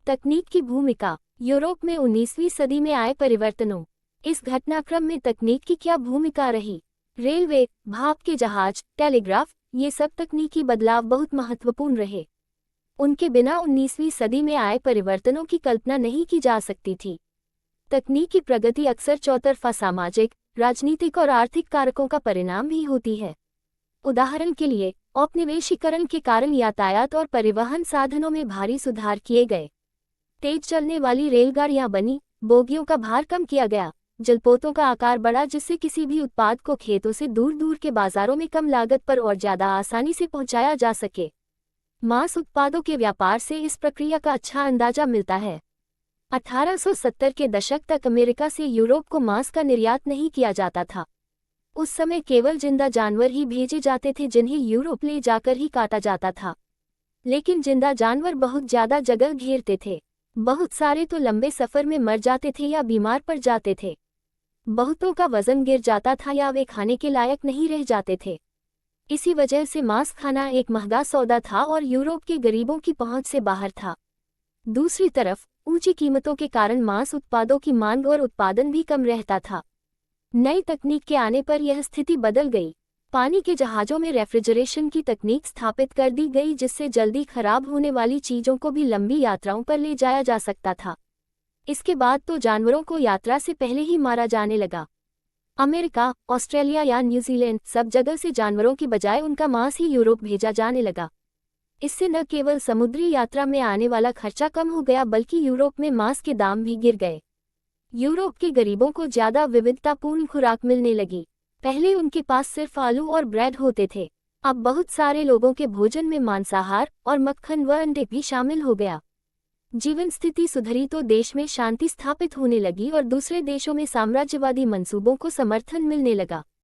तकनीक की भूमिका। यूरोप में 19वीं सदी में आए परिवर्तनों। इस घटनाक्रम में तकनीक की क्या भूमिका रही? रेलवे, भाप के जहाज, टेलीग्राफ, ये सब तकनीकी बदलाव बहुत महत्वपूर्ण रहे। उनके बिना 19वीं सदी में आए परिवर्तनों की कल्पना नहीं की जा सकती थी। तकनीकी प्रगति अक्सर चौतरफा सामाजिक, राजनीतिक और आर्थिक कारकों का परिणाम भी होती है। उदाहरण के लिए, औपनिवेशीकरण के कारण यातायात और परिवहन साधनों में भारी सुधार किए गए। तेज चलने वाली रेलगाड़ियां बनी, बोगियों का भार कम किया गया, जलपोतों का आकार बढ़ा जिससे किसी भी उत्पाद को खेतों से दूर दूर के बाजारों में कम लागत पर और ज्यादा आसानी से पहुंचाया जा सके। मांस उत्पादों के व्यापार से इस प्रक्रिया का अच्छा अंदाजा मिलता है। 1870 के दशक तक अमेरिका से यूरोप को मांस का निर्यात नहीं किया जाता था। उस समय केवल जिंदा जानवर ही भेजे जाते थे जिन्हें यूरोप ले जाकर ही काटा जाता था। लेकिन जिंदा जानवर बहुत ज्यादा जगह घेरते थे। बहुत सारे तो लंबे सफर में मर जाते थे या बीमार पड़ जाते थे। बहुतों का वजन गिर जाता था या वे खाने के लायक नहीं रह जाते थे। इसी वजह से मांस खाना एक महंगा सौदा था और यूरोप के गरीबों की पहुंच से बाहर था। दूसरी तरफ, ऊंची कीमतों के कारण मांस उत्पादों की मांग और उत्पादन भी कम रहता था। नई तकनीक के आने पर यह स्थिति बदल गई। पानी के जहाजों में रेफ्रिजरेशन की तकनीक स्थापित कर दी गई जिससे जल्दी खराब होने वाली चीजों को भी लंबी यात्राओं पर ले जाया जा सकता था। इसके बाद तो जानवरों को यात्रा से पहले ही मारा जाने लगा। अमेरिका, ऑस्ट्रेलिया या न्यूजीलैंड सब जगह से जानवरों की बजाय उनका मांस ही यूरोप भेजा जाने लगा। इससे न केवल समुद्री यात्रा में आने वाला खर्चा कम हो गया बल्कि यूरोप में मांस के दाम भी गिर गए। यूरोप के गरीबों को ज्यादा विविधतापूर्ण खुराक मिलने लगी। पहले उनके पास सिर्फ आलू और ब्रेड होते थे। अब बहुत सारे लोगों के भोजन में मांसाहार और मक्खन व अंडे भी शामिल हो गया। जीवन स्थिति सुधरी तो देश में शांति स्थापित होने लगी और दूसरे देशों में साम्राज्यवादी मंसूबों को समर्थन मिलने लगा।